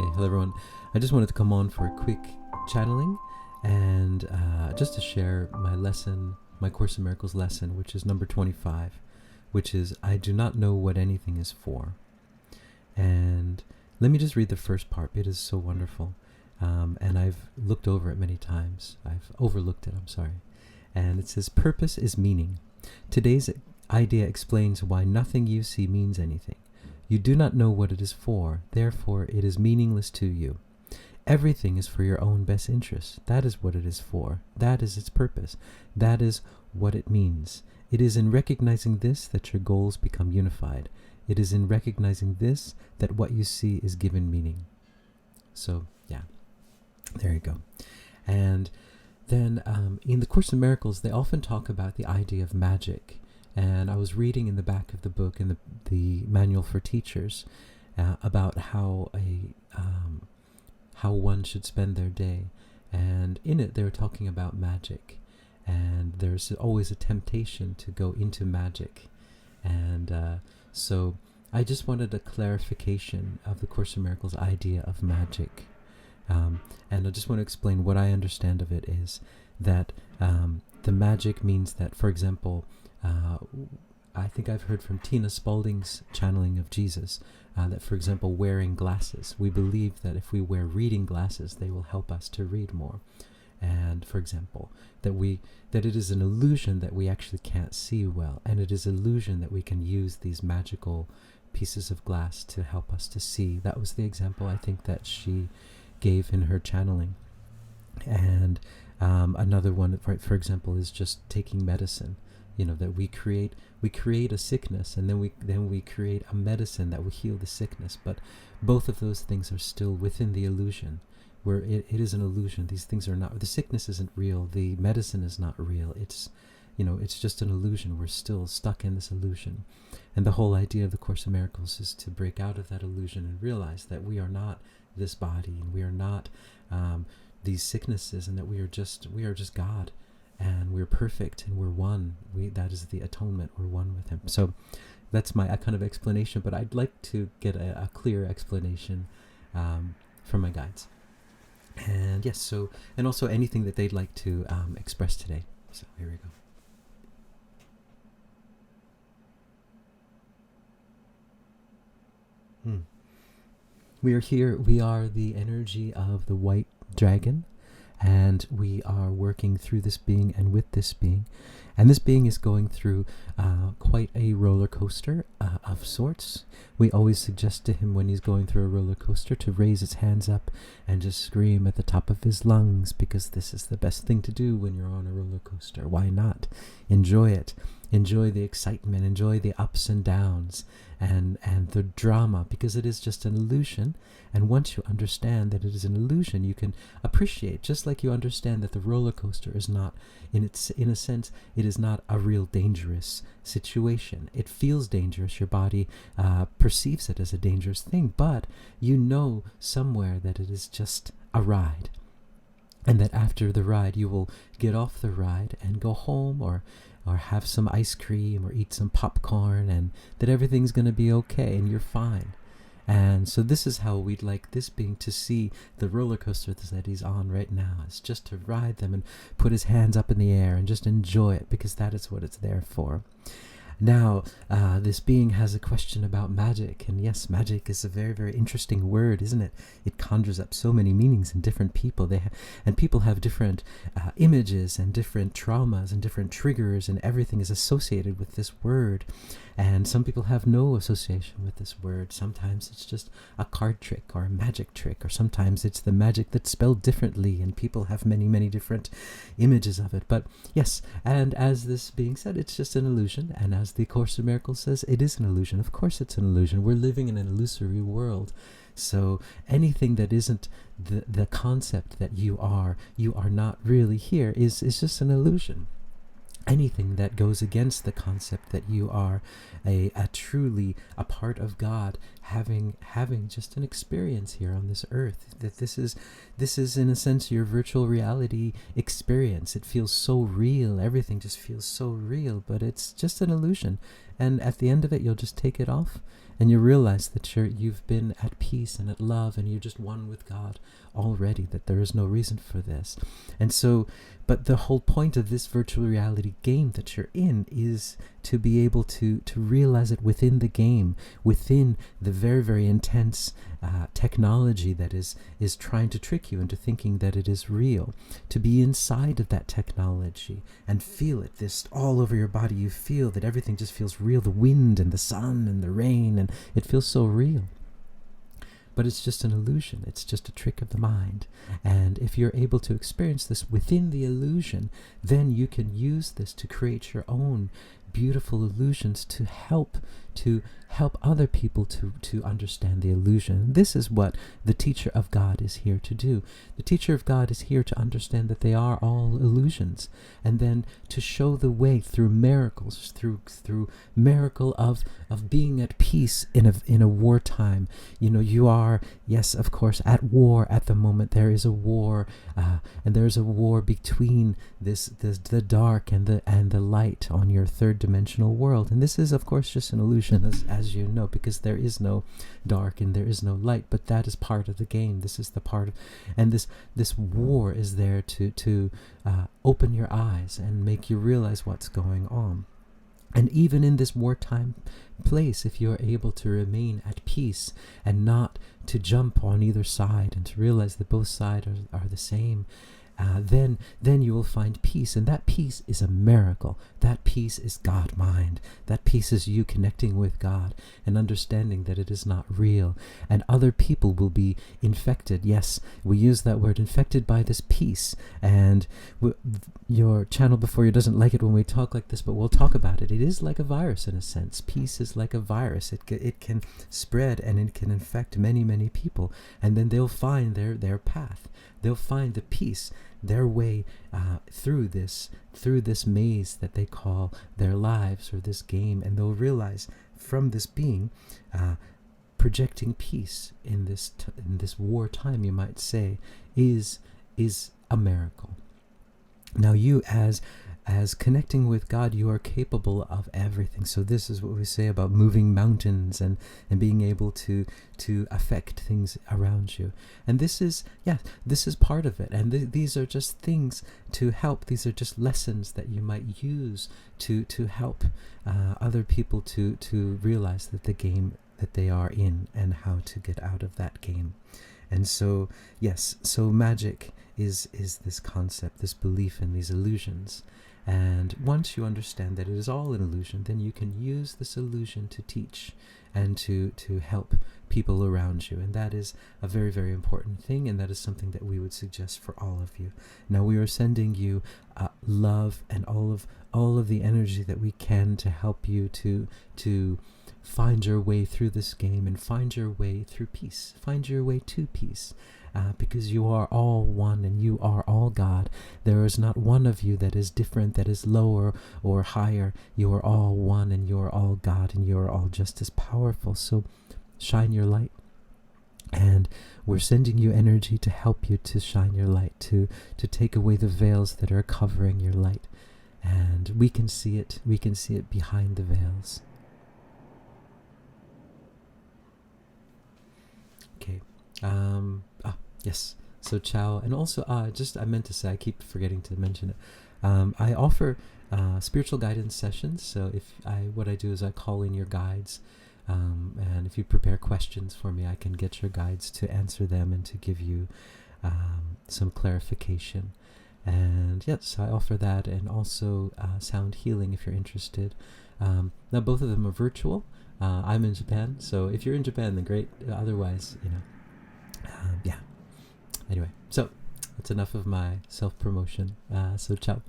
Okay, hello everyone. I just wanted to come on for a quick channeling and just to share my lesson, my Course in Miracles lesson, which is number 25, which is I do not know what anything is for. And let me just read the first part. It is so wonderful. And I've looked over it many times. I've overlooked it, I'm sorry. And it says, purpose is meaning. Today's idea explains why nothing you see means anything. You do not know what it is for, therefore it is meaningless to you. Everything is for your own best interest. That is what it is for. That is its purpose. That is what it means. It is in recognizing this that your goals become unified. It is in recognizing this that what you see is given meaning. So, yeah, there you go. And then in the Course in Miracles, they often talk about the idea of magic. And I was reading in the back of the book, in the manual for teachers, about how one should spend their day. And in it, they were talking about magic. And there's always a temptation to go into magic. And so I just wanted a clarification of the Course in Miracles idea of magic. And I just want to explain what I understand of it is that the magic means that, for example, I think I've heard from Tina Spalding's channeling of Jesus that, for example, wearing glasses. We believe that if we wear reading glasses, they will help us to read more. And, for example, that it is an illusion that we actually can't see well, and it is an illusion that we can use these magical pieces of glass to help us to see. That was the example I think that she gave in her channeling. And another one, for example, is just taking medicine. You know, that we create a sickness, and then we create a medicine that will heal the sickness. But both of those things are still within the illusion, where it is an illusion. These things are not. The sickness isn't real. The medicine is not real. It's just an illusion. We're still stuck in this illusion. And the whole idea of the Course in Miracles is to break out of that illusion and realize that we are not this body, and we are not these sicknesses, and that we are just God. And we're perfect, and we're one. That is the atonement. We're one with Him. So that's my kind of explanation, but I'd like to get a clear explanation from my guides. And yes, and also anything that they'd like to express today. So here we go. We are here. We are the energy of the white dragon. And we are working through this being and with this being. And this being is going through quite a roller coaster of sorts. We always suggest to him when he's going through a roller coaster to raise his hands up and just scream at the top of his lungs, because this is the best thing to do when you're on a roller coaster. Why not? Enjoy it. Enjoy the excitement. Enjoy the ups and downs and the drama, because it is just an illusion. And once you understand that it is an illusion, you can appreciate, just like you understand that the roller coaster is not, in a sense, it is not a real dangerous situation. It feels dangerous. Your body perceives it as a dangerous thing, but you know somewhere that it is just a ride. And that after the ride, you will get off the ride and go home, or have some ice cream, or eat some popcorn, and that everything's going to be okay and you're fine. And so this is how we'd like this being to see the roller coaster that he's on right now. Is just to ride them and put his hands up in the air and just enjoy it, because that is what it's there for. Now, this being has a question about magic. And yes, magic is a very, very interesting word, isn't it? It conjures up so many meanings in different people. And people have different images and different traumas and different triggers, and everything is associated with this word. And some people have no association with this word. Sometimes it's just a card trick or a magic trick, or sometimes it's the magic that's spelled differently, and people have many, many different images of it. But yes, and as this being said, it's just an illusion. And as the Course in Miracles says, it is an illusion. Of course it's an illusion. We're living in an illusory world. So anything that isn't the concept that you are not really here is just an illusion. Anything that goes against the concept that you are a truly a part of God, having just an experience here on this earth, that this is in a sense your virtual reality experience. It feels so real. Everything just feels so real, but it's just an illusion. and at the end of it, you'll just take it off, and you realize that you've been at peace and at love, and you're just one with God already, that there is no reason for this. And so, but the whole point of this virtual reality game that you're in is to be able to realize it within the game, within the very, very intense technology that is trying to trick you into thinking that it is real. To be inside of that technology and feel it, this all over your body. You feel that everything just feels real, the wind and the sun and the rain, and it feels so real. But it's just an illusion. It's just a trick of the mind. And if you're able to experience this within the illusion, then you can use this to create your own beautiful illusions to help other people to understand the illusion. This is what the teacher of God is here to do. The teacher of God is here to understand that they are all illusions, and then to show the way through miracles, through miracle of being at peace in a wartime. You are, yes, of course, at war at the moment. There is a war, and there's a war between the dark and the light on your third dimensional world. And this is, of course, just an illusion, as you know, because there is no dark and there is no light, but that is part of the game. This is the part of, and this war is there to open your eyes and make you realize what's going on. And even in this wartime place, if you're able to remain at peace and not to jump on either side and to realize that both sides are the same, then you will find peace. And that peace is a miracle. That peace is God mind. That peace is you connecting with God and understanding that it is not real. And other people will be infected. Yes, we use that word, infected by this peace. And your channel before you doesn't like it when we talk like this, but we'll talk about it. It is like a virus in a sense. Peace is like a virus. It can spread and it can infect many, many people. And then they'll find their path. They'll find the peace, their way through this maze that they call their lives or this game, and they'll realize from this being projecting peace in this wartime, you might say, is a miracle. Now, you as connecting with God, you are capable of everything. So this is what we say about moving mountains and being able to affect things around you. And this is part of it. And these are just things to help. These are just lessons that you might use to help other people to realize that the game that they are in and how to get out of that game. And so, yes, so magic is this concept, this belief in these illusions. And once you understand that it is all an illusion, then you can use this illusion to teach and to help people around you. And that is a very, very important thing, and that is something that we would suggest for all of you. Now, we are sending you love and all of the energy that we can to help you to find your way through this game and find your way through peace. Find your way to peace. Because you are all one and you are all God. There is not one of you that is different, that is lower or higher. You are all one and you are all God, and you are all just as powerful. So shine your light. And we're sending you energy to help you to shine your light, to take away the veils that are covering your light. And we can see it. We can see it behind the veils. Okay. Yes. So ciao. And also, I meant to say, I keep forgetting to mention it. I offer spiritual guidance sessions. So what I do is I call in your guides, and if you prepare questions for me, I can get your guides to answer them and to give you some clarification. And yes, I offer that, and also sound healing if you're interested. Now, both of them are virtual. I'm in Japan, so if you're in Japan, then great. Otherwise, yeah. Anyway, so that's enough of my self-promotion. So ciao.